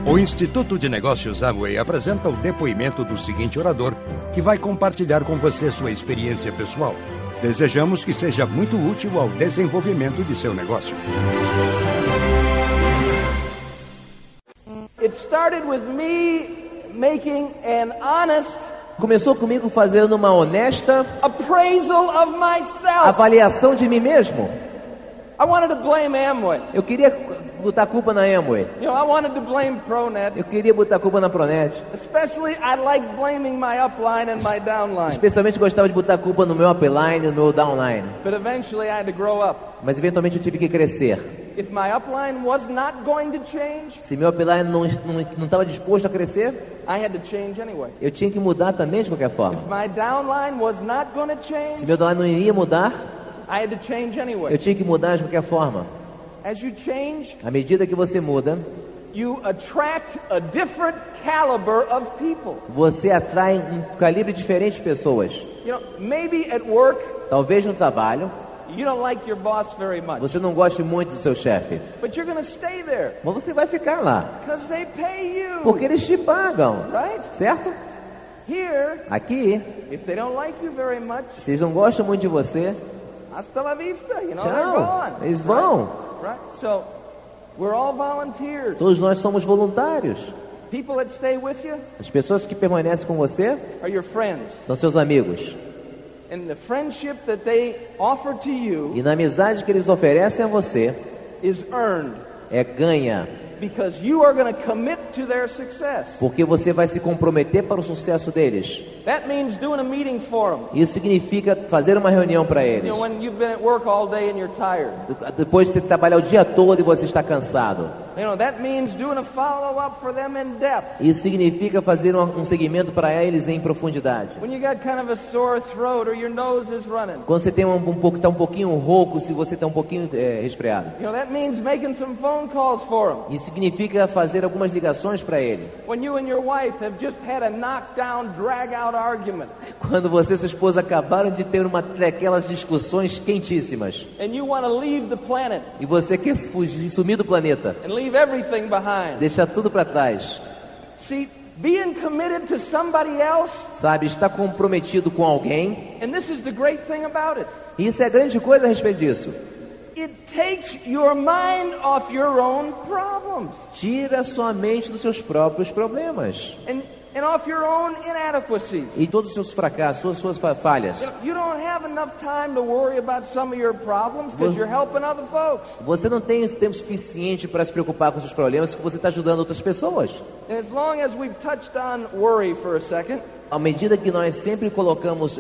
O Instituto de Negócios Amway apresenta o depoimento do seguinte orador, que vai compartilhar com você sua experiência pessoal. Desejamos que seja muito útil ao desenvolvimento de seu negócio. It started with me making an honest Começou comigo fazendo uma honesta appraisal of myself. avaliação de mim mesmo. I wanted to blame Amway. Eu queria botar a culpa na Amway. You know, I wanted to blame ProNet. Eu queria botar a culpa na ProNet. Especially, I like blaming my upline and my downline. Especialmente gostava de botar a culpa no meu upline e no meu downline. But eventually I had to grow up. Mas eventualmente eu tive que crescer. If my upline was not going to change, Se meu upline não estava disposto a crescer, I had to change anyway. eu tinha que mudar também de qualquer forma. If my downline was not going to Se change, meu downline não iria mudar, I had to change anyway. eu tinha que mudar de qualquer forma. As you change, À medida que você muda, you attract a different caliber of people. você atrai um calibre diferente de pessoas. You know, maybe at work, Talvez no trabalho, you don't like your boss very much, você não goste muito do seu chefe, but you're going to stay there mas você vai ficar lá, because they pay you. porque eles te pagam, Right? certo? Here, Aqui, if they don't like you very much, se eles não gostam muito de você, hasta la vista, you know, they're tchau, gone. eles vão. Right? So, we're all volunteers. Todos nós somos voluntários. People that stay with you As pessoas que permanecem com você are your friends. são seus amigos. And the friendship that they offer to you E na amizade que eles oferecem a você, is earned é ganha, because you are going to commit to their success. porque você vai se comprometer para o sucesso deles. That means doing a meeting for them. Isso significa fazer uma reunião para You eles. know, when you've been at work all day and you're tired. Depois de você trabalhar o dia todo e você está cansado. You know, that means doing a follow-up for them in depth. Isso significa fazer um segmento para eles em profundidade. When you got kind of a sore throat or your nose is running. Quando você tem tá um pouquinho rouco, se você está um pouquinho resfriado. You know, that means making some phone calls for them. Isso significa fazer algumas ligações para ele. When you and your wife have just had a knockdown, drag-out argument. Quando você e sua esposa acabaram de ter uma daquelas discussões quentíssimas. And you want to leave the planet E você quer fugir, sumir do planeta. and leave everything behind. Deixar tudo para trás. See, being committed to somebody else, Sabe, está comprometido com alguém. and this is the great thing about it. E isso é grande coisa a respeito disso. It takes your mind off your own problems Tira sua mente dos seus próprios problemas. and off your own inadequacies. E todos os seus fracassos, suas falhas. You don't have enough time to worry about some of your problems because you're helping other folks. Você não tem tempo suficiente para se preocupar com seus problemas, porque você está ajudando outras pessoas. And as long as we've touched on worry for a second, À medida que nós sempre colocamos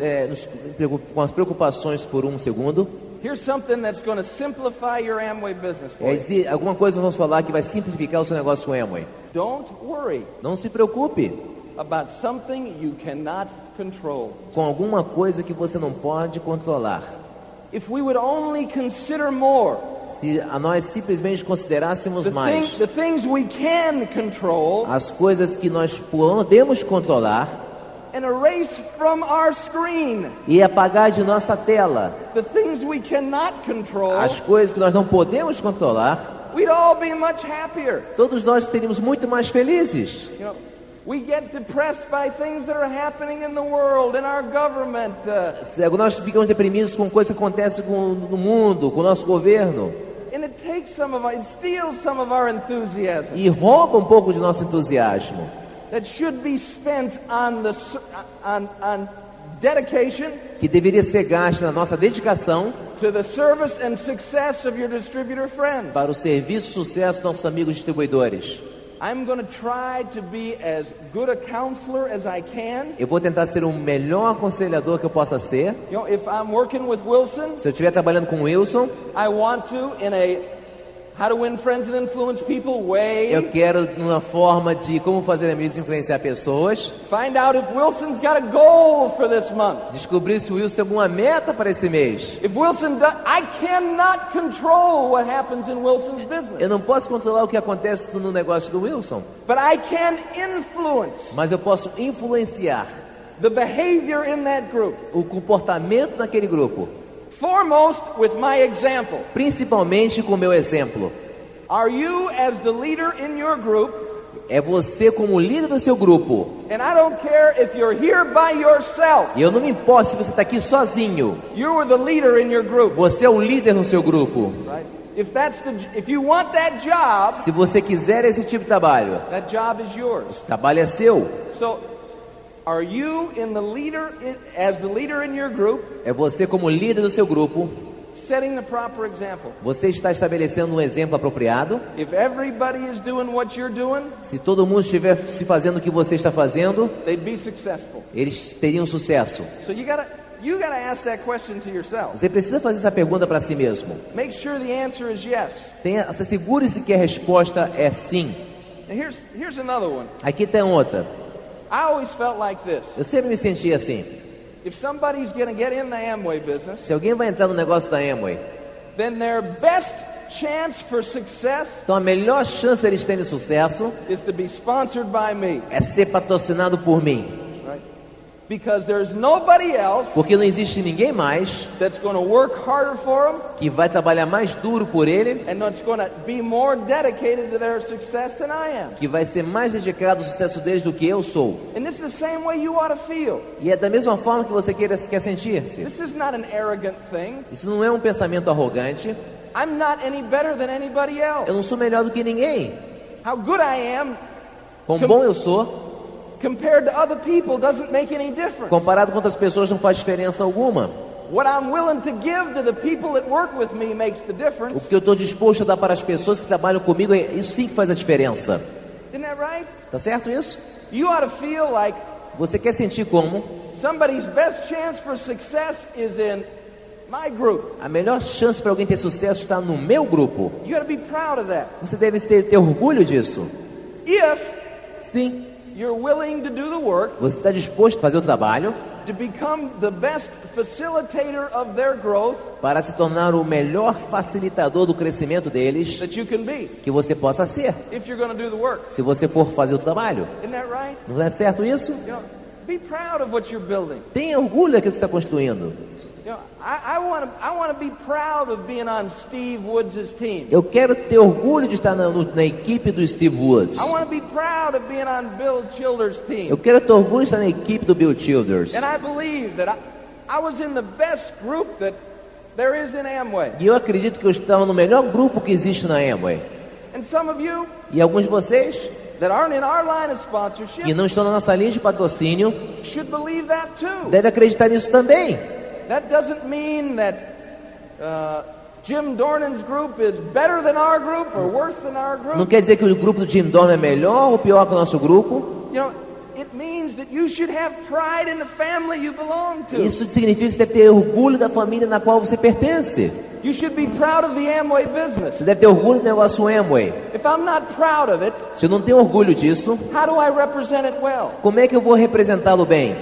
com as preocupações por um segundo, here's something that's going to simplify your Amway business for you. alguma coisa nós vamos falar que vai simplificar o seu negócio com Amway. Don't worry Não se preocupe about something you cannot control. com alguma coisa que você não pode controlar. If we would only consider more Se nós simplesmente considerássemos mais the things we can control as coisas que nós podemos controlar and erase from our screen e apagar de nossa tela the things we cannot control, as coisas que nós não podemos controlar, we'd all be much happier. todos nós teríamos muito mais felizes. You know, we get depressed by things that are happening in the world, in our government. Nós ficamos deprimidos com coisas que acontecem no mundo, com o nosso governo, And it takes it steals some of our enthusiasm e rouba um pouco de nosso entusiasmo, that should be spent on dedication que deveria ser gasto na nossa dedicação to the service and success of your distributor friends. para o serviço e sucesso dos nossos amigos distribuidores. I'm going to try to be as good a counselor as I can. Eu vou tentar ser o melhor aconselhador que eu possa ser. You know, if I'm working with Wilson, Se eu estiver trabalhando com o Wilson, I want to, in a How to Win Friends and Influence People way, eu quero uma forma de como fazer amigos e influenciar pessoas. find out if Wilson's got a goal for this month. Descobrir se o Wilson tem alguma meta para esse mês. If Wilson does, I cannot control what happens in Wilson's business, Eu não posso controlar o que acontece no negócio do Wilson, but I can influence mas eu posso influenciar the behavior in that group. o comportamento daquele grupo, Foremost with my example. principalmente com o meu exemplo. Are you, as the leader in your group, É você como líder do seu grupo. And I don't care if you're here by yourself. E eu não me importo se você está aqui sozinho. You are the leader in your group. Você é o líder no seu grupo. Right? If you want that job, Se você quiser esse tipo de trabalho, that job is yours. o trabalho é seu. So, are you as the leader in your group, É você como líder do seu grupo. setting the proper example? Você está estabelecendo um exemplo apropriado. If everybody is doing what you're doing, Se todo mundo estiver se fazendo o que você está fazendo, they'd be successful. eles teriam sucesso. So you gotta ask that question to yourself. Você precisa fazer essa pergunta para si mesmo. Make sure the answer is yes. Assegure-se que a resposta é sim. And here's another one. Aqui tem outra. I always felt like this. Eu sempre me senti assim. If somebody's going to get in the Amway business, Se alguém vai entrar no negócio da Amway, then their best chance for success então a melhor chance deles terem sucesso is to be sponsored by me. é ser patrocinado por mim. Right? Because there's nobody else Porque não existe ninguém mais that's going to work harder for them que vai trabalhar mais duro por ele, and that's going to be more dedicated to their success than I am. que vai ser mais dedicado ao sucesso deles do que eu sou. And this is the same way you ought to feel. E é da mesma forma que você quer sentir-se. This is not an arrogant thing. Isso não é um pensamento arrogante. I'm not any better than anybody else. Eu não sou melhor do que ninguém. How good I am Quão bom eu sou, compared to other people doesn't make any difference. comparado com outras pessoas, não faz diferença alguma. What I'm willing to give to the people that work with me makes the O difference. que eu estou disposto a dar para as pessoas que trabalham comigo, isso sim que faz a diferença. Isn't that right? Tá certo isso? You ought to feel like Você quer sentir como somebody's best chance for success is in my group. a melhor chance para alguém ter sucesso está no meu grupo. You got to be proud of that. Você deve ter orgulho disso. If Sim, you're willing to do the work você está disposto a fazer o trabalho to become the best facilitator of their growth para se tornar o melhor facilitador do crescimento deles that you can be. que você possa ser, If you're going to do the work. se você for fazer o trabalho. Isn't that right? Não é certo isso? You know, be proud of what you're building. Tenha orgulho daquilo que você está construindo. You know, I want to be proud of being on Steve Woods' team. Eu quero ter orgulho de estar na equipe do Steve Woods. I want to be proud of being on Bill Childers' team. Eu quero ter orgulho de estar na equipe do Bill Childers. And I believe that I was in the best group that there is in Amway. E eu acredito que eu estava no melhor grupo que existe na Amway. And some of you E alguns de vocês that aren't in our line of sponsorship que não estão na nossa linha de patrocínio should believe that too. devem acreditar nisso também. That doesn't mean that Jim Dornan's group is better than our group or worse than our Não group. quer dizer que o grupo do Jim Dorn é melhor ou pior que o nosso grupo. You know, it means that you should have pride in the family you belong to. Isso significa que você deve ter orgulho da família na qual você pertence. You should be proud of the Amway business. Você deve ter orgulho do negócio Amway. If I'm not proud of it, Se eu não tenho orgulho disso, how do I represent it well? como é que eu vou representá-lo bem?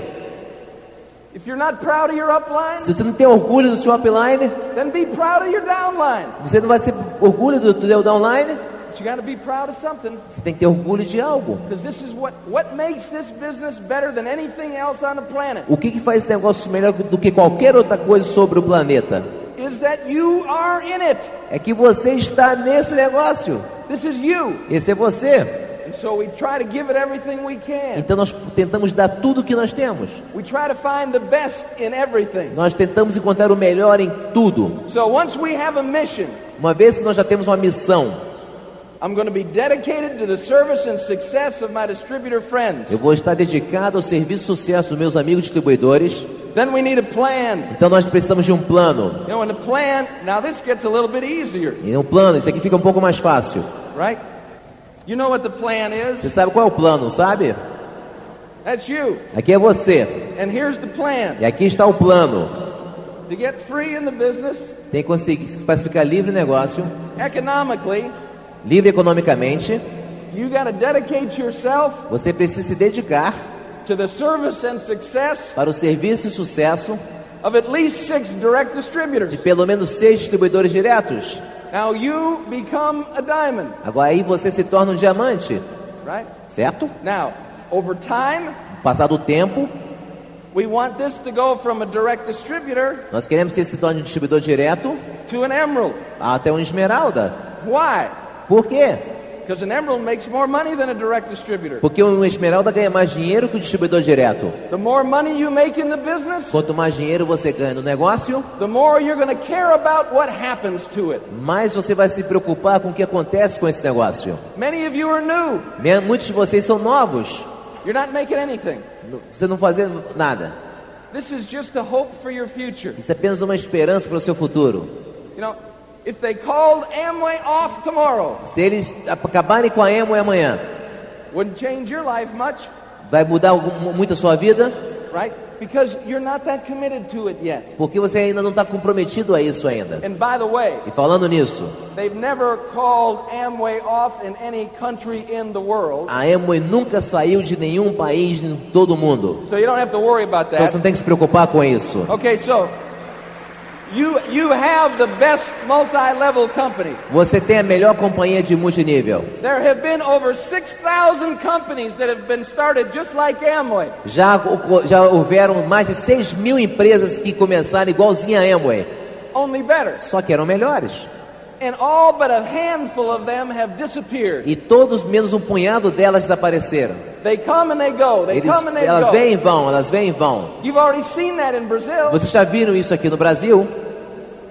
If you're not proud of your upline, Se você não tem orgulho do seu upline, then be proud of your downline. você não vai ter orgulho do seu downline. But you got to be proud of something, Você tem que ter orgulho de algo. because this is what makes this business better than anything else on the planet. O que faz esse negócio melhor do que qualquer outra coisa sobre o planeta? Is that you are in it. É que você está nesse negócio. This is you. Esse é você. And so we try to give it everything we can. Então nós tentamos dar tudo o que nós temos. We try to find the best in everything. Nós tentamos encontrar o melhor em tudo. So once we have a mission, Uma vez que nós já temos uma missão, I'm going to be dedicated to the service and success of my distributor friends. eu vou estar dedicado ao serviço e sucesso dos meus amigos distribuidores. Then we need a plan. Então nós precisamos de um plano. You know, and the plan, now this gets a little bit easier, E um plano, isso aqui fica um pouco mais fácil. right? You know what the plan Você is? sabe qual é o plano, sabe? That's you. Aqui é você. And here's the plan. E aqui está o plano. To get free in the business, Tem que conseguir para ficar livre no negócio, economically, livre economicamente. you got to dedicate yourself Você precisa se dedicar to the service and success para o serviço e sucesso of at least 6 direct de distributors. pelo menos 6 distribuidores diretos. Now you become a diamond, Agora aí você se torna um diamante, right? certo? Now, over time, Passado o tempo, we want this to go from a direct distributor nós queremos que ele se torne um distribuidor direto to an emerald. até um esmeralda. Why? Por quê? Because an emerald makes more money than a direct distributor. Porque uma esmeralda ganha mais dinheiro que o distribuidor direto. The more money you make in the business, Quanto mais dinheiro você ganha no negócio, the more you're going to care about what happens to it. mais você vai se preocupar com o que acontece com esse negócio. Many of you are new. Muitos de vocês são novos. You're not making anything. Você não fazendo nada. This is just a hope for your future. Isso é apenas uma esperança para o seu futuro. You know, if they called Amway off tomorrow, Se eles acabarem com a Amway amanhã, wouldn't change your life much, vai mudar muito a sua vida? right? Because you're not that committed to it yet. Porque você ainda não está comprometido a isso ainda. And by the way, E falando nisso, they've never called Amway off in any country in the world, a Amway nunca saiu de nenhum país em todo o mundo. so you don't have to worry about Então você that. não tem que se preocupar com isso. Okay, so you have the best multi-level company. Você tem a melhor companhia de multinível. There have been over 6,000 companies that have been started just like Amway. Já houveram mais de 6.000 empresas que começaram igualzinha a Amway, Only better. só que eram melhores. And all but a handful of them have disappeared. E todos menos um punhado delas desapareceram. They come and they go. They come and they Elas go. vêm e vão, elas vêm e vão. You've already seen that in Brazil. Vocês já viram isso aqui no Brasil?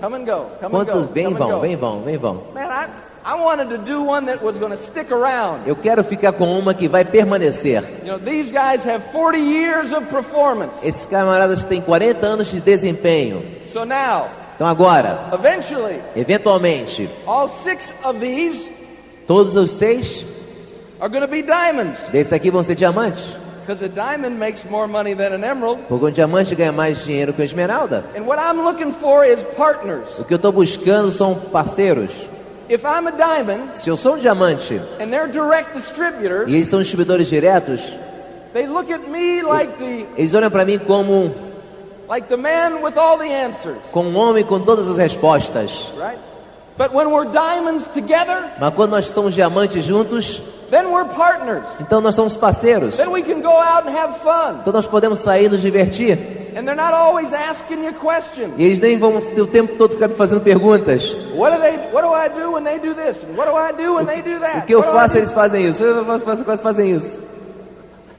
Come and go. Come and Quantos go. vêm e Come and vão, go. vêm e vão, vêm e vão. Man, I wanted to do one that was going to stick around. Eu quero ficar com uma que vai permanecer. You know, these guys have 40 years of performance. Esses camaradas têm 40 anos de desempenho. So now, Então agora, eventually, eventualmente, all 6 of these todos os 6 are going to be diamonds. desses aqui vão ser diamantes. Because a diamond makes more money than an emerald. Porque um diamante ganha mais dinheiro que uma esmeralda. And what I'm looking for is partners. O que eu estou buscando são parceiros. If I'm a diamond Se eu sou um diamante and they're direct distributors, e eles são distribuidores diretos, they look at me like eles olham para mim como the man with all the answers, um homem com todas as respostas. right? But when we're diamonds together, Mas quando nós somos diamantes juntos, then we're partners. então nós somos parceiros. Then we can go out and have fun. Então nós podemos sair e nos divertir. And they're not always asking you questions. E eles nem vão ter o tempo todo ficar me fazendo perguntas. What do I do when they do this? And what do I do when they do that? O que eu What do I faço, do? eles fazem isso. Eu faço, fazem isso.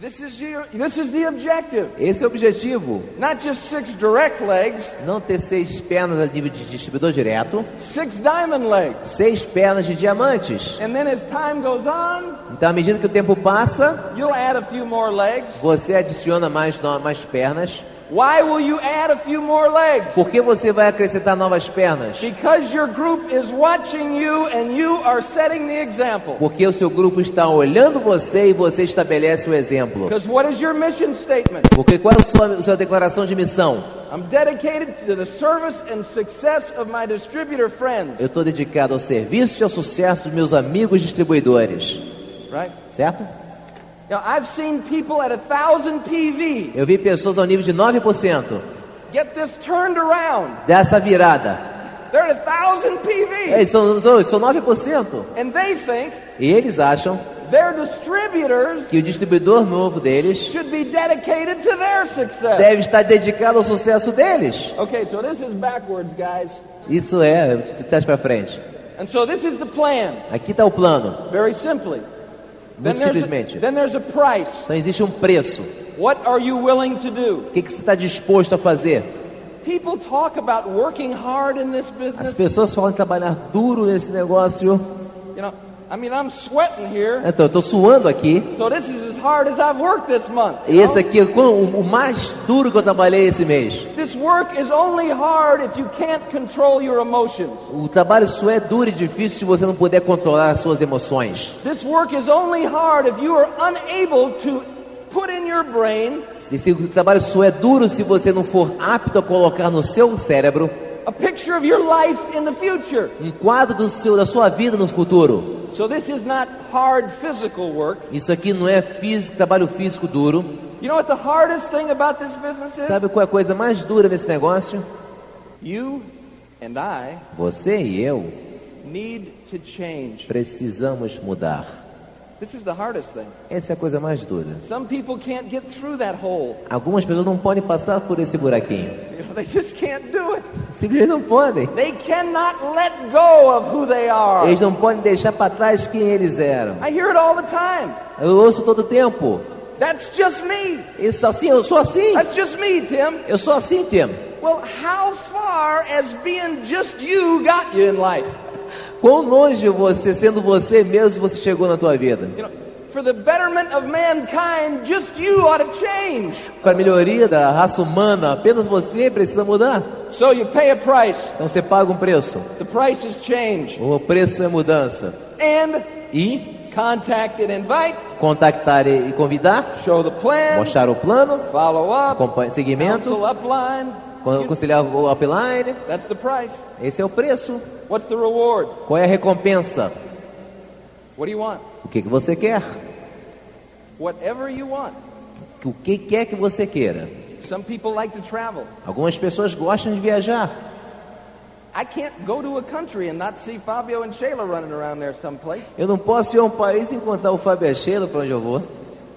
This is the objective. Esse é o objetivo. Not just 6 direct legs, Não ter 6 pernas a nível de distribuidor direto, 6 diamond legs. 6 pernas de diamantes. And then as time goes on, Então, à medida que o tempo passa, you'll add a few more legs. você adiciona mais pernas. Why will you add a few more legs? Por que você vai acrescentar novas pernas? Because your group is watching you and you are setting the example. Porque o seu grupo está olhando você e você estabelece o exemplo. Because what is your mission statement? Porque qual é a sua declaração de missão? I'm dedicated to the service and success of my distributor friends. Eu estou dedicado ao serviço e ao sucesso dos meus amigos distribuidores. Right? Certo? Now, I've seen people at 1,000 PV Eu vi pessoas ao nível de 9% get this turned around. dessa virada. They're at 1,000 PV. Eles são 9%. And they think E eles acham their distributors que o distribuidor novo deles should be dedicated to their success. deve estar dedicado ao sucesso deles. Okay, so this is backwards, guys. Isso é, de trás para frente. And so this is the plan, Aqui está o plano, very simply. muito simplesmente. Then there's a price. Então existe um preço. What are you willing to do? O que você está disposto a fazer? People talk about working hard in this As business. pessoas falam de trabalhar duro nesse negócio. You know, I mean, I'm sweating here. Então, eu estou suando aqui. So this is as hard as I've worked this month. E esse aqui é o mais duro que eu trabalhei esse mês. This work is only hard if you can't control your emotions. O trabalho só é duro e difícil se você não puder controlar as suas emoções. This work is only hard if you are unable to put in your brain Esse trabalho só é duro se você não for apto a colocar no seu cérebro a picture of your life in the future. um quadro da sua vida no futuro. So this is not hard physical work. Isso aqui não é trabalho físico duro. You know what the hardest thing about this business is? Sabe qual é a coisa mais dura nesse negócio? You and I Você e eu need to change. precisamos mudar. This is the hardest thing. Essa é a coisa mais dura. Some people can't get through that hole. Algumas pessoas não podem passar por esse buraquinho. They just can't do it. Simplesmente não podem. They cannot let go of who they are. Eles não podem deixar para trás quem eles eram. I hear it all the time. Eu ouço todo o tempo. That's just me. Isso assim, eu sou assim. That's just me, Tim. Eu sou assim, Tim. Well, how far has being just you got you in life? Quão longe você, sendo você mesmo, você chegou na tua vida? You know, for the betterment of mankind, just you ought to change. Para a melhoria da raça humana, apenas você precisa mudar. So you pay a price. Então você paga um preço. The price is change. O preço é mudança. And E contact and invite. contactar e convidar. Show the plan. Mostrar o plano. Follow up. Seguimento. Counsel upline. Conciliar o upline. That's the price. Esse é o preço. What's the reward? Qual é a recompensa? What do you want? O que você quer? Whatever you want. O que quer que você queira? Some people like to travel. Algumas pessoas gostam de viajar. I can't go to a country and not see Fabio and Shayla running around there someplace. Eu não posso ir a um país e encontrar o Fábio e a Sheila para onde eu vou.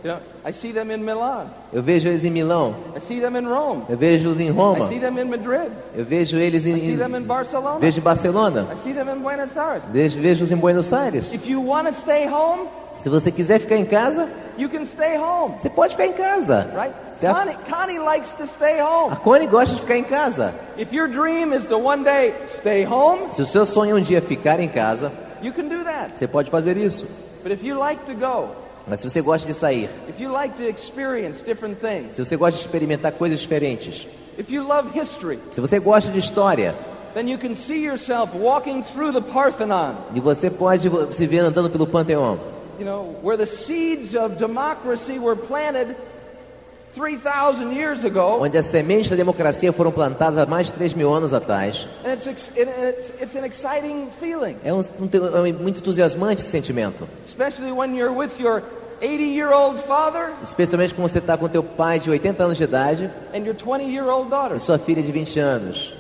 You know, I see them in Milan. Eu vejo eles em Milão. I see them in Rome. Eu vejo-os em I Roma. see them in Madrid. Eu vejo eles I see them in Barcelona. vejo em Barcelona. I see them in Buenos Aires. Vejo-os em Buenos Aires. If you want to stay home, Se você quiser ficar em casa, you can stay home, você pode ficar em casa. right? Certo? Connie likes to stay A home. Connie gosta de ficar em casa. If your dream is to one day stay home, Se o seu sonho é um dia ficar em casa, you can do that. você pode fazer isso. But if you like to go, Mas se você gosta de sair, if you like to experience different things, se você gosta de experimentar coisas diferentes, if you love history, se você gosta de história, then you can see yourself walking through the Parthenon, e você pode se ver andando pelo Panteão, you know, where the seeds of democracy were planted 3,000 years ago, onde as sementes da democracia foram plantadas há mais de 3.000 anos atrás. and it's an exciting feeling, É muito entusiasmante esse sentimento. especially when you're with your 80-year-old father Especialmente quando você está com teu pai de 80 anos de idade and your 20-year-old daughter. e sua filha de 20 anos.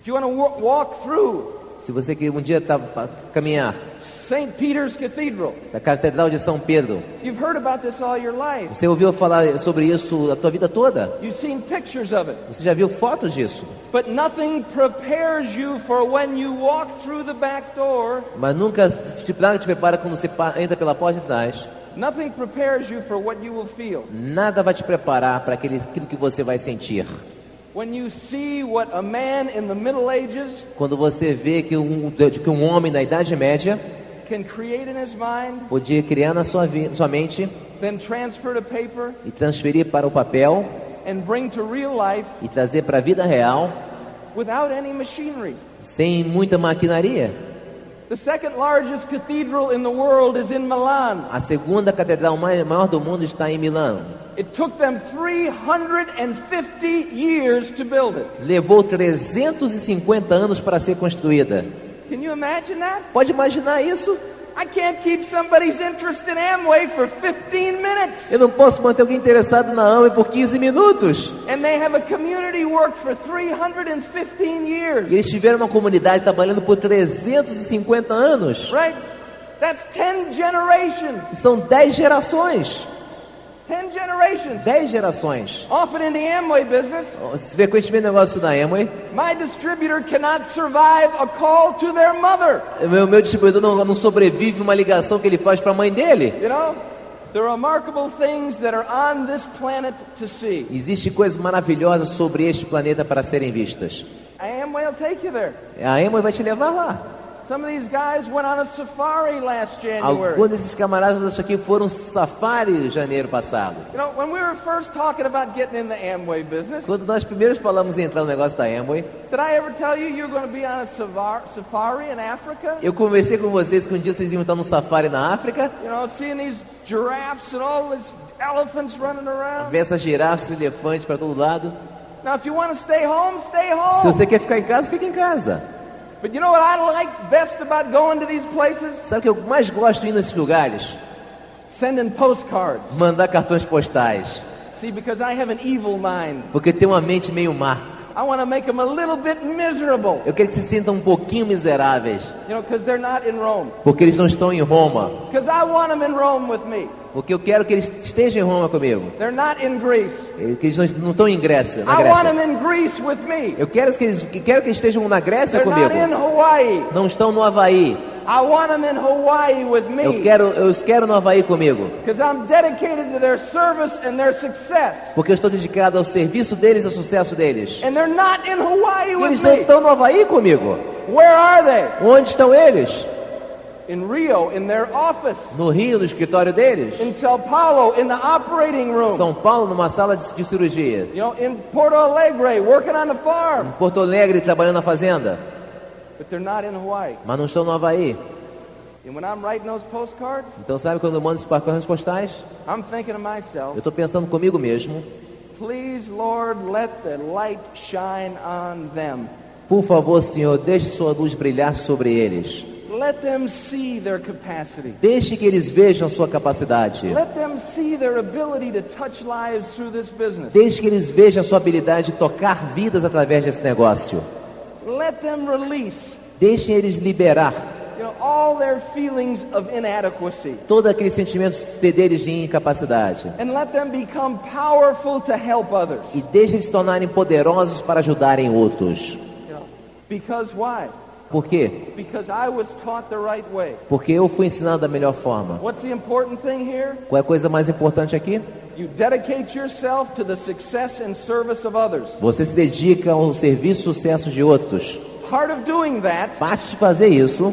If you want to walk through Se você que um dia está caminhar St. Peter's Cathedral, da Catedral de São Pedro, you've heard about this all your life. você ouviu falar sobre isso a tua vida toda? You've seen pictures of it. Você já viu fotos disso? But nothing prepares you for when you walk through the back door. Mas nada te prepara quando você entra pela porta de trás. Nothing prepares you for what you will feel. Nada vai te preparar para aquilo que você vai sentir. When you see what a man in the Middle Ages Quando você vê que um homem na Idade Média can create in his mind, podia criar na sua mente then transfer to paper e transferir para o papel and bring to real life e trazer para a vida real without any machinery. sem muita maquinaria. The second largest cathedral in the world is in Milan. A segunda catedral maior do mundo está em Milão. It took them 350 years to build it. Levou 350 anos para ser construída. Can you imagine that? Pode imaginar isso? I can't keep somebody's interest in Amway for 15 minutes. Eu não posso manter alguém interessado na Amway por 15 minutos. And they have a community work for 315 years. E eles tiveram uma comunidade trabalhando por 350 anos. Right? That's 10 generations. São 10 gerações. 10 generations. 10 gerações. Often in the Amway business, Frequentemente negócio da Amway, my distributor cannot survive a call to their mother. meu distribuidor não sobrevive uma ligação que ele faz para a mãe dele. You know, the remarkable things that are on this planet to see. Existem coisas maravilhosas sobre este planeta para serem vistas. A Amway will take you there. A Amway vai te levar lá. Some of these guys went on a safari last January. Alguns desses camaradas aqui foram safari em janeiro passado. You know, when we were first talking about getting in the Amway business, Quando nós primeiros falamos em entrar no negócio da Amway, did I ever tell you you're going to be on a safari in Africa? eu conversei com vocês que um dia vocês iam estar no safari na África, You know, seeing these giraffes and all these elephants running around. ver essas girafas e elefantes para todo lado. Now, if you want to stay home, stay home. Se você quer ficar em casa, fica em casa. But you know what I like best about going to these places? Sabe o que eu mais gosto de ir nesses lugares? Sending postcards. Mandar cartões postais. See, because I have an evil mind. Porque tem uma mente meio má. I want to make them a little bit miserable. Eu quero que se sintam um pouquinho miseráveis, You know, because they're not in Rome. porque eles não estão em Roma. Because I want them in Rome with me. Porque eu quero que eles estejam em Roma comigo. They're not in Greece. Que eles não estão em Grécia, na I want Grécia. them in Greece with me. Eu quero que eles estejam na Grécia They're comigo. not in Hawaii. Não estão no Havaí. I want them in Hawaii with me. Eu os quero no Havaí comigo. Because I'm dedicated to their service and their success. Porque eu estou dedicado ao serviço deles e ao sucesso deles. And they're not in Hawaii E with eles não me. estão no Havaí comigo. Where are they? Onde estão eles? In Rio, in their office. No Rio, no escritório deles. In Sao Paulo, in the operating room. São Paulo, numa sala de cirurgia. You know, in Porto Alegre, working on the farm. Em Porto Alegre, trabalhando na fazenda. But they're not in Hawaii. Mas não estão no Havaí. And when I'm writing those postcards, Então sabe quando eu mando esses cartões postais? I'm thinking to myself, Eu estou pensando comigo mesmo. please, Lord, let the light shine on them. Por favor, Senhor, deixe sua luz brilhar sobre eles. Let them see their capacity. Deixe que eles vejam sua capacidade. Let them see their ability to touch lives through this business. Deixe que eles vejam a sua habilidade de tocar vidas através desse negócio. Let them release, Deixem eles liberar all their feelings of inadequacy. todos aqueles sentimentos deles de incapacidade. And let them become powerful to help others. E deixem eles se tornarem poderosos para ajudarem outros. Because why? Por quê? Because I was taught the right way. Porque eu fui ensinado da melhor forma. What's the important thing here? Qual é a coisa mais importante aqui? You dedicate yourself to the success and service of others. Você se dedica ao serviço e sucesso de outros. Part of doing that, Parte de fazer isso,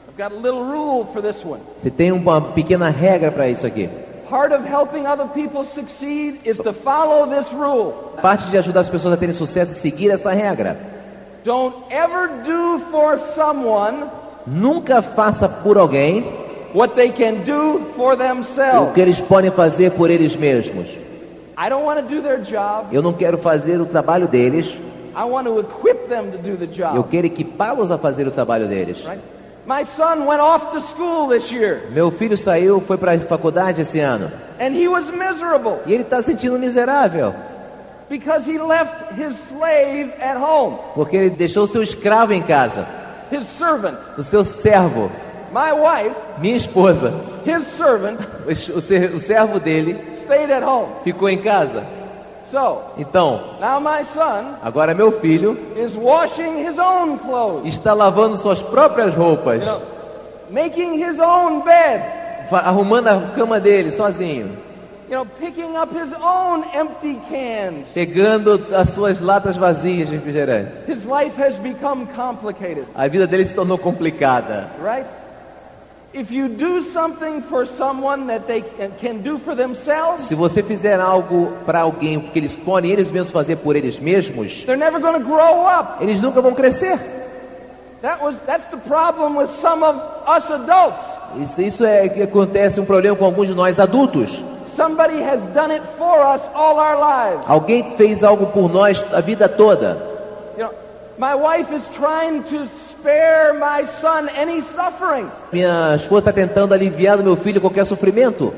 I've got a little rule for this one. você tem uma pequena regra para isso aqui. Part of helping other people succeed is to follow this rule. Parte de ajudar as pessoas a terem sucesso é seguir essa regra. Don't ever do for someone Nunca faça por alguém what they can do for o themselves. que eles podem fazer por eles mesmos. I don't want to do their job. Eu não quero fazer o trabalho deles. I want to equip them to do the Eu job. quero equipá-los a fazer o trabalho deles. Right? My son went off to school this year, Meu filho foi para a faculdade esse ano. and he was miserable E ele está se sentindo miserável. because he left his slave at home, Porque ele deixou o seu escravo em casa. his servant. O seu servo. My wife, Minha esposa. his servant, O servo dele stayed at home. ficou em casa. So, Então, now my son agora meu filho is washing his own clothes, está lavando suas próprias roupas. making his own bed, Arrumando a cama dele sozinho. picking up his own empty cans. Pegando as suas latas vazias de refrigerante. His life has become complicated, A vida dele se tornou complicada. right? If you do something for someone that they can do for themselves, Se você fizer algo para alguém que eles podem eles mesmos fazer por eles mesmos, they're never going to grow up. eles nunca vão crescer. That's the problem with some of us adults. Isso é que acontece, um problema com alguns de nós adultos. Somebody has done it for us all our lives. Alguém fez algo por nós a vida toda. My wife is trying to spare my son any suffering. Minha esposa está tentando aliviar do meu filho qualquer sofrimento.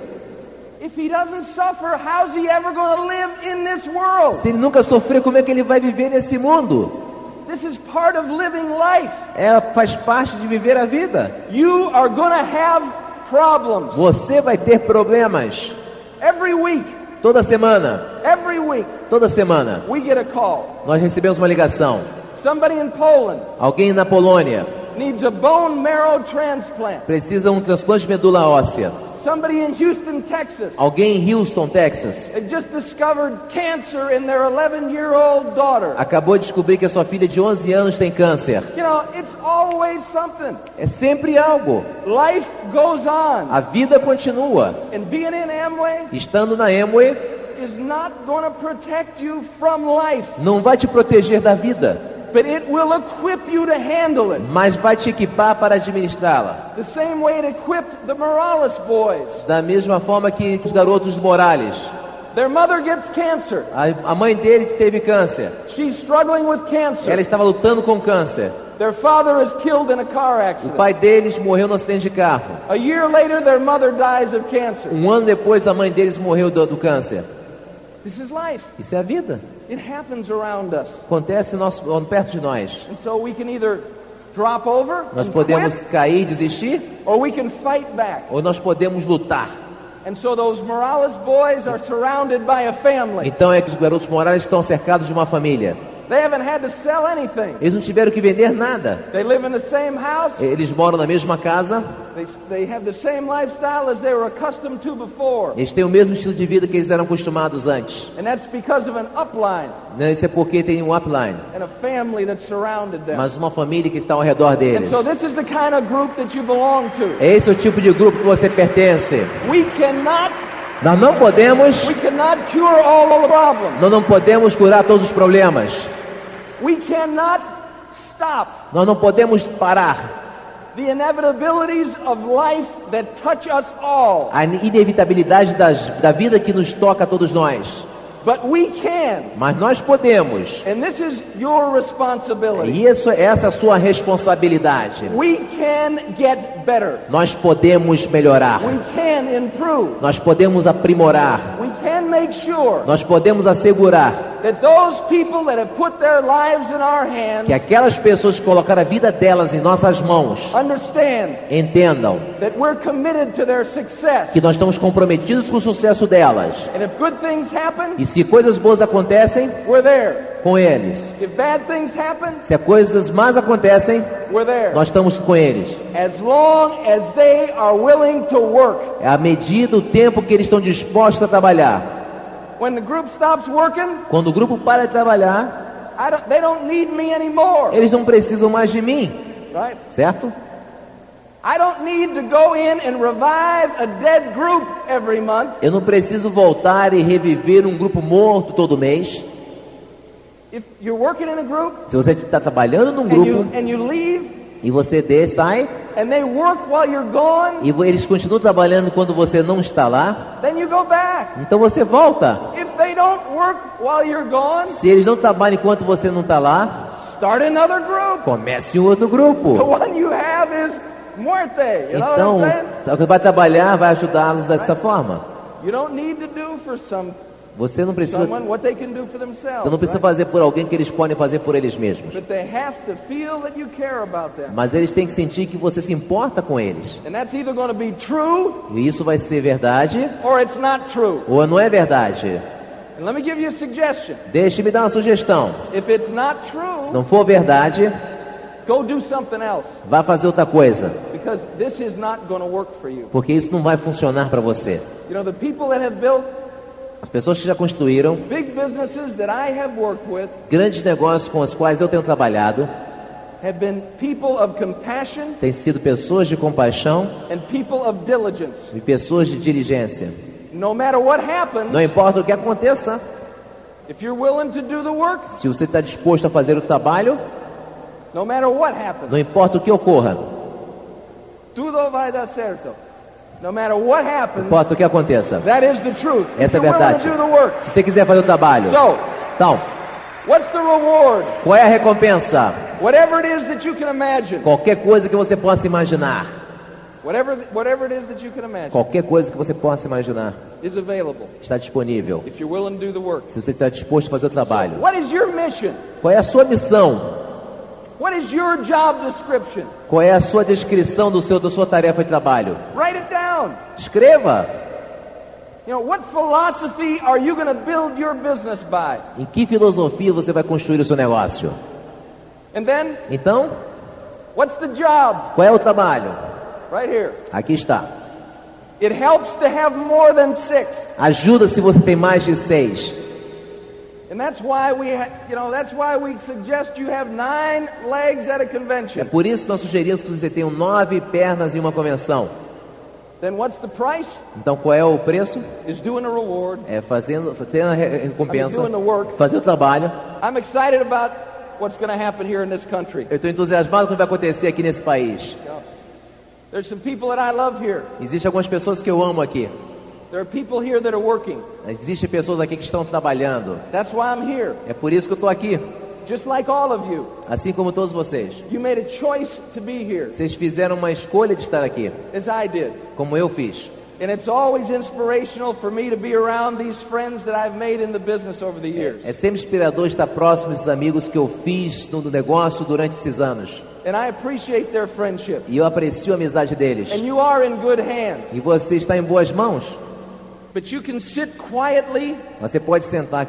If he doesn't suffer, how's he ever going to live in this world? Se ele nunca sofrer, como é que ele vai viver nesse mundo? This is part of living life. Faz parte de viver a vida. You are going to have problems. Você vai ter problemas. Every week, Toda semana. Toda semana. we get a call. Nós recebemos uma ligação. Somebody in Poland Alguém na Polônia needs a bone marrow transplant. precisa um transplante de medula óssea. Somebody in Houston, Texas, Alguém em Houston, Texas, they just discovered cancer in their 11-year-old daughter. acabou de descobrir que a sua filha de 11 anos tem câncer. It's always something. É sempre algo. Life goes on. A vida continua. And being in Amway Estando na Amway is not going to protect you from life, não vai te proteger da vida, but it will equip you to handle it. mas vai te equipar para administrá-la. The same way it equipped the Morales boys. Da mesma forma que os garotos Morales. Their mother gets cancer. A mãe dele teve câncer. She's struggling with cancer. Ela estava lutando com câncer. Their father is killed in a car O accident. pai deles morreu num acidente de carro. A year later, their mother dies of cancer. Um ano depois, a mãe deles morreu do câncer. This is life. Isso é a vida. It happens around us. Acontece perto de nós. And so we can either drop over Nós and podemos quit, cair e desistir, or we can fight back. ou nós podemos lutar. And so those Morales boys are surrounded by a family. Então é que os garotos Morales estão cercados de uma família. They haven't had to sell anything. Eles não tiveram que vender nada. They live in the same house. Eles moram na mesma casa. They have the same lifestyle as they were accustomed to before. Eles têm o mesmo estilo de vida que eles eram acostumados antes. And that's because of an upline Isso é porque tem um upline, and a family that surrounded them. mas uma família que está ao redor And deles. so this is the kind of group that you belong to. Esse é o tipo de grupo que você pertence. We cannot Nós não podemos cure all the problems. Nós não podemos curar todos os problemas. We cannot stop Nós não podemos parar the inevitabilities of life that touch us all. a inevitabilidade da vida que nos toca a todos nós. But we can. Mas nós podemos. And this is your responsibility. E essa é a sua responsabilidade. We can get better. Nós podemos melhorar. We can improve. Nós podemos aprimorar. We can make sure Nós podemos assegurar that those people that have put their lives in our hands que aquelas pessoas que colocaram a vida delas em nossas mãos understand entendam that we're committed to their success. que nós estamos comprometidos com o sucesso delas. And if good things happen, E se coisas boas acontecem, we're there. com eles. If bad things happen, Se coisas más acontecem, we're there. nós estamos com eles. As long as they are willing to work. É à medida do tempo que eles estão dispostos a trabalhar. When the group stops working, Quando o grupo para de trabalhar, they don't need me anymore. eles não precisam mais de mim, Right? certo? I don't need to go in and revive a dead group every month. Eu não preciso voltar e reviver um grupo morto todo mês. If you're working in a group Se você está trabalhando num grupo and you leave e você sai and they work while you're gone, e eles continuam trabalhando quando você não está lá, then you go back. então você volta. If they don't work while you're gone, Se eles não trabalham enquanto você não está lá, start another group. comece um outro The grupo. one you have is muerte. You know Então, what I'm saying? o que vai trabalhar vai ajudá-los dessa forma. You don't need to do for Você não precisa, someone what they can do for themselves. você não precisa fazer por alguém que eles podem fazer por eles mesmos. But they have to feel that you care about them. Mas eles têm que sentir que você se importa com eles. And that's either going to be true E isso vai ser verdade or it's not true. ou não é verdade. And let me give you a suggestion. Deixe-me dar uma sugestão. If it's not Se true, não for verdade, go do something else, vá fazer outra coisa. because this is not going to work for you. Porque isso não vai funcionar para você. You know, the people that have built As pessoas que já construíram big businesses that I have worked with grandes negócios com os quais eu tenho trabalhado have been people of compassion têm sido pessoas de compaixão and people of diligence. e pessoas de diligência. No matter what happens, Não importa o que aconteça, if you're willing to do the work, se você está disposto a fazer o trabalho, no matter what happens, não importa o que ocorra, tudo vai dar certo. No matter what não happens, importa o que aconteça. that is the truth. If Essa é a you're willing verdade. to do the work. Se você quiser fazer o trabalho, So, então, what's the reward? qual é a recompensa? Whatever it is that you can imagine. Qualquer coisa que você possa imaginar. Whatever it is that you can imagine Qualquer coisa que você possa imaginar is available está disponível. if you're willing to do the work. Se você está disposto a fazer o trabalho. What is your mission? Qual é a sua missão? What is your job description? Qual é a sua descrição da sua tarefa de trabalho? Write it down. Escreva. You know, what philosophy are you going to build your business by? Em que filosofia você vai construir o seu negócio? And then, Então, what's the job? qual é o trabalho? Right here. Aqui está. It helps to have more than 6. Ajuda se você tem mais de 6. And that's why we suggest you have 9 legs at a É convention. por isso que nós sugerimos que você tenha 9 pernas em uma convenção. Then what's the price? Então, qual é o preço? Is doing a reward. É tendo a recompensa, doing the work. fazer o trabalho. I'm excited about what's going to happen here in this country. Eu estou entusiasmado com o que vai acontecer aqui nesse país. There's some people that I love here. Existem algumas pessoas que eu amo aqui. There are people here that are working. Existem pessoas aqui que estão trabalhando. That's why I'm here. É por isso que eu estou aqui. Just like all of you. Assim como todos vocês. You made a choice to be here, Vocês fizeram uma escolha de estar aqui, as I did. como eu fiz. And it's always inspirational for me to be around these friends that I've made in the business over the years. É sempre inspirador estar próximo desses amigos que eu fiz no negócio durante esses anos. And I appreciate their friendship. E eu aprecio a amizade deles. And you are in good hands. E você está em boas mãos. But you can sit quietly. Você pode sentar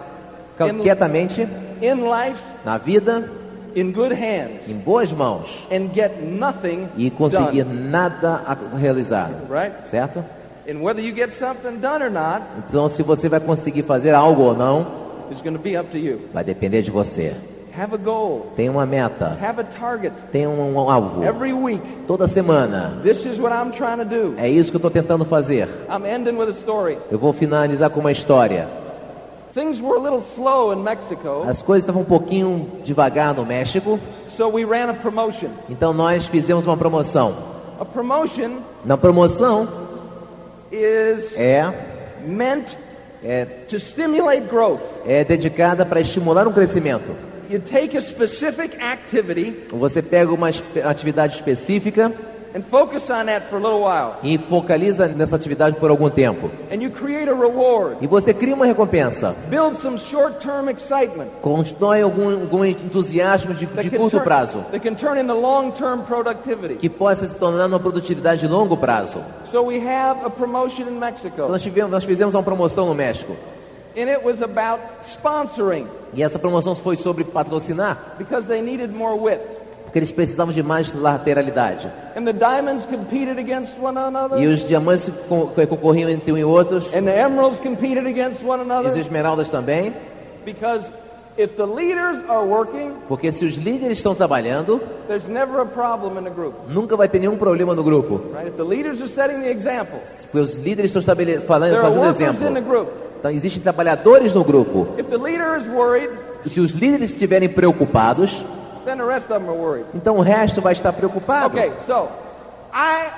quietamente in life, na vida, in good hands, em boas mãos, and get nothing e conseguir done. nada a realizar, Right? certo? And whether you get something done or not, Então, se você vai conseguir fazer algo ou não, is going to be up to you. vai depender de você. Have a goal. Tem uma meta, Have a target. tem um alvo. Every week, Toda semana. this is what I'm trying to do. É isso que eu estou tentando fazer. I'm ending with a story. Eu vou finalizar com uma história. Things were a little slow in Mexico, As coisas estavam um pouquinho devagar no México, so we ran a promotion. então nós fizemos uma promoção. A promotion Na promoção is meant to stimulate growth. é dedicada para estimular um crescimento. You take a specific activity Você pega uma atividade específica and focus on that for a little while. e focaliza nessa atividade por algum tempo. And you create a reward. E você cria uma recompensa. Build some short-term excitement. Constrói algum entusiasmo de curto prazo, that can turn into long-term productivity. que possa se tornar uma produtividade de longo prazo. So we have a promotion in Mexico. Então nós fizemos uma promoção no México. And it was about sponsoring. E essa promoção foi sobre patrocinar, Because they needed more width. porque eles precisavam de mais lateralidade. And the diamonds competed against one another. E os diamantes concorriam entre um e outros. And the emeralds competed against one E as another. esmeraldas também. Because if the leaders are working, Porque se os líderes estão trabalhando, there's never a problem in the group. nunca vai ter nenhum problema no grupo. Right? If the leaders are setting the example, Porque os líderes estão there are fazendo workers exemplo. in the group. Então existem trabalhadores no grupo. If the leader is worried, Se os líderes estiverem preocupados, then the rest of them are worried. então o resto vai estar preocupado. Okay, so I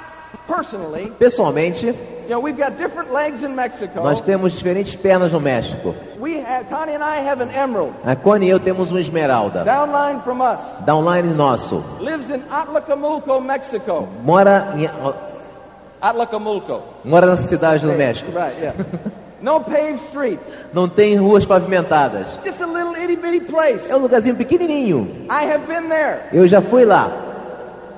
personally, Pessoalmente, we've got different legs in Mexico. nós temos diferentes pernas no México. Connie and I have an emerald. A Connie e eu temos uma esmeralda. Downline from us. Downline nosso. Lives in Atlacamulco, Mexico. Mora Atlacamulco. nessa cidade do México. Right, yeah. No paved streets. Não tem ruas pavimentadas. Just a little itty bitty place. É um lugarzinho pequenininho. I have been there Eu já fui lá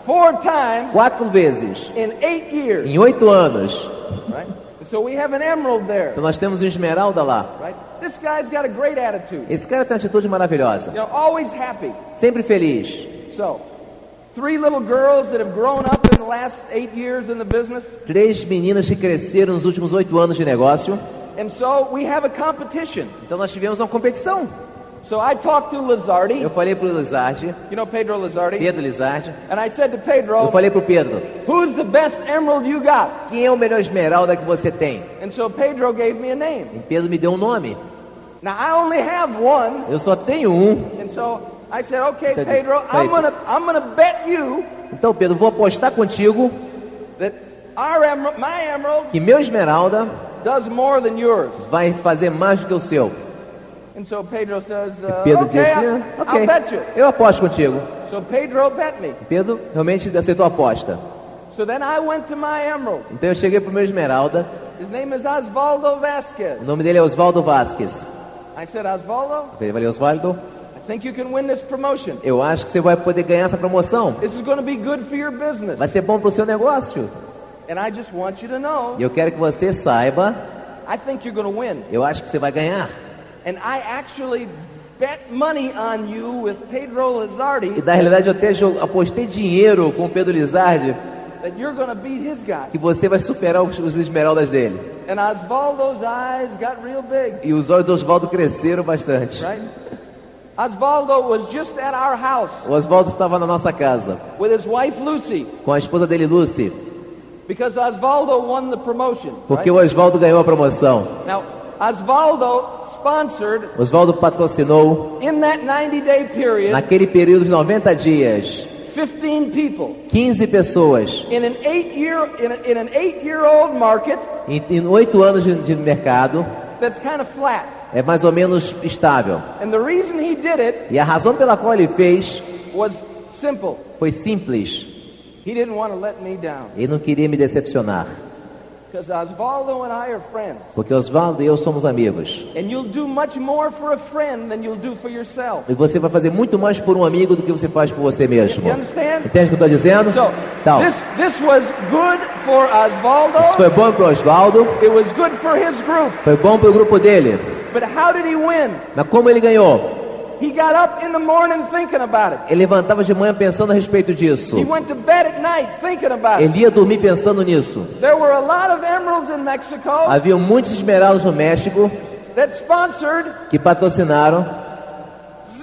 4 times 4 vezes in 8 years. em 8 anos. Right? So we have an emerald there. Então nós temos uma esmeralda lá. Right? This guy's got a great attitude. Esse cara tem uma atitude maravilhosa. Always happy. Sempre feliz. So, 3 little girls that have grown up in the last 8 years in the business. 3 meninas que cresceram nos últimos 8 anos de negócio. And so we have a competition. Então nós tivemos uma competição. So I talked to Lizardi. Eu falei pro Lizardi, You know Pedro Lizardi? Pedro Lizardi. And I said to Eu Pedro, falei pro Pedro, who's the best emerald you got? quem é o melhor esmeralda que você tem? And so Pedro gave me a name. E Pedro me deu um nome. Now I only have one. Eu só tenho um. And so I said, okay, Então, Pedro, I'm gonna bet you Então, Pedro, vou apostar contigo that my emerald que meu esmeralda does more than yours. vai fazer mais do que o seu. And so Pedro says, Pedro okay, disse, I'll bet you. eu aposto contigo. So Pedro bet me. Pedro realmente aceitou a aposta. So then I went to my emerald. Então eu cheguei pro meu esmeralda. His name is Osvaldo Vasquez. O nome dele é Osvaldo Vasquez. I said, Osvaldo, Eu falei, Osvaldo, I think you can win this promotion. eu acho que você vai poder ganhar essa promoção. This is going to be good for your business. Vai ser bom pro seu negócio. And I just want you to know, E eu quero que você saiba, I think you're going to win. eu acho que você vai ganhar. And I actually bet money on you with Pedro E Lizardi na realidade eu até apostei dinheiro com o Pedro Lizardi that you're going to beat his guy. que você vai superar os esmeraldas dele. And Osvaldo's eyes got real big, E os olhos do Osvaldo cresceram bastante. right? Osvaldo was just at our house O Osvaldo estava na nossa casa with his wife Lucy com a esposa dele, Lucy, because Osvaldo won the promotion. porque Right? o Osvaldo ganhou a promoção. Now, Osvaldo sponsored Osvaldo patrocinou in that 90-day period naquele período de 90 dias 15 people 15 pessoas in an 8-year-old market em 8 anos de mercado. that's kind of flat. É mais ou menos estável. And the reason he did it E a razão pela qual ele fez was simple. foi simples. He didn't want to let me down. Ele não queria me decepcionar. Because Osvaldo and I are friends. Porque Osvaldo e eu somos amigos. And you'll do much more for a friend than you'll do for yourself. E você vai fazer muito mais por um amigo do que você faz por você mesmo. You understand? Entende o que eu estou dizendo? So, Então, this was good for Osvaldo. isso foi bom para o Osvaldo. It was good for his group. Foi bom para o grupo dele. But how did he win? Mas como ele ganhou? He got up in the morning thinking about it. Ele levantava de manhã pensando a respeito disso. He went to bed at night thinking about it. Ele ia dormir pensando nisso. There were a lot of emeralds in Mexico Havia muitos esmeraldas no México that sponsored que patrocinaram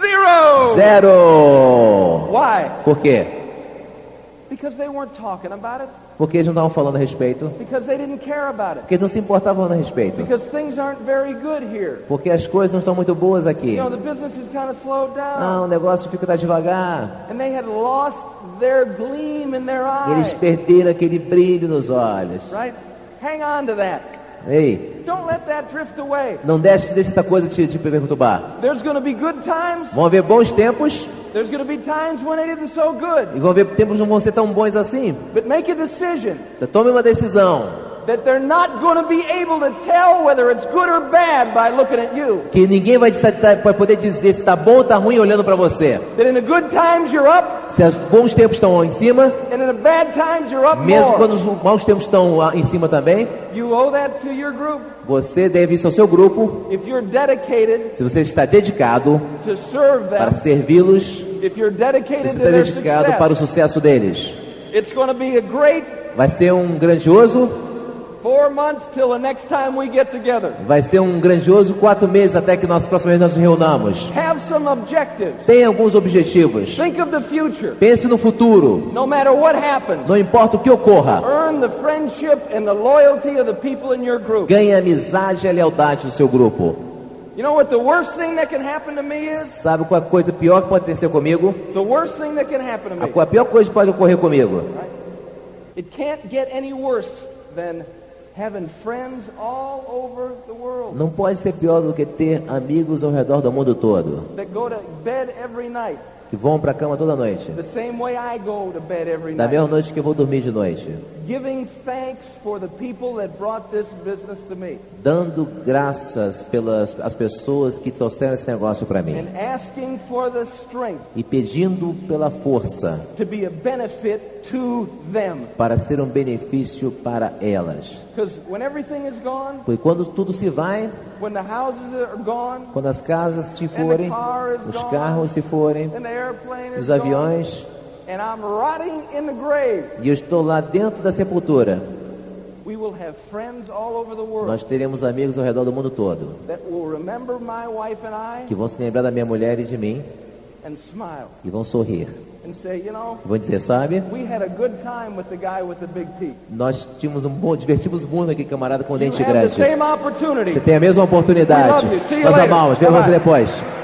zero. 0. Why? Por quê? Because they weren't talking about it. Porque eles não estavam falando a respeito. Because they didn't care about it. Porque eles não se importavam a respeito. Because things aren't very good here. Porque as coisas não estão muito boas aqui. You know, the business is kind of slowed down. Ah, o negócio fica devagar. And they had lost their gleam in their E eles eyes. perderam aquele brilho nos olhos. Right? Hang on to that. Ei, Don't let that drift away. não deixe essa coisa te perturbar. There's going to be good times. Vão haver bons tempos There's going to be times when it isn't so good. e vão haver tempos que não vão ser tão bons assim. But make a decision Então, tome uma decisão. that they're not going to be able to tell whether it's good or bad by looking at you. Que ninguém vai poder dizer se está bom ou está ruim olhando para você. That in the good times you're up, Se os bons tempos estão em cima, and in the bad times you're up mesmo more. quando os maus tempos estão em cima também, You owe that to your group. você deve isso ao seu grupo. If you're dedicated Se você está dedicado to serve para them, servi-los, if you're se dedicated você to está their dedicado para o success, sucesso deles, it's going to be a great vai ser um grandioso 4 months till the next time we get together. 4 meses até que nós próxima vez nós nos reunamos. Have some objectives. Tem alguns objetivos. Think of the future. Pense no futuro. No matter what happens, Não importa o que ocorra. earn the friendship and the loyalty of the people in your group. Ganhe a amizade e a lealdade do seu grupo. You know what the worst thing that can happen to me is? Sabe qual a coisa pior que pode acontecer comigo? The worst thing that can happen to me. A pior coisa que pode ocorrer comigo. It can't get any worse than having friends all over the world Não pode ser pior do que ter amigos ao redor do mundo todo, that go to bed every night que vão para a cama toda noite, the same way I go to bed every da night, mesma noite que eu vou dormir de noite, giving thanks for the people that brought this business to me dando graças pelas as pessoas que trouxeram esse negócio para mim and asking for the strength e pedindo pela força to be a benefit to them. para ser um benefício para elas. Because when everything is gone, Porque quando tudo se vai, when the houses are gone, quando as casas se forem, os carros se forem, and the airplane is os gone, aviões, and I'm rotting in the grave, e eu estou lá dentro da sepultura, we will have friends all over the world nós teremos amigos ao redor do mundo todo, that will remember my wife and I que vão se lembrar da minha mulher e de mim, and smile e vão sorrir. and say, you know, E vão dizer, sabe, we had a good time with the guy with the big teeth. nós divertimos muito aqui, camarada com You dente have the grande. same opportunity. Você tem a mesma oportunidade. We love you. See you Nós later. amamos. Vemos você Bye-bye. depois.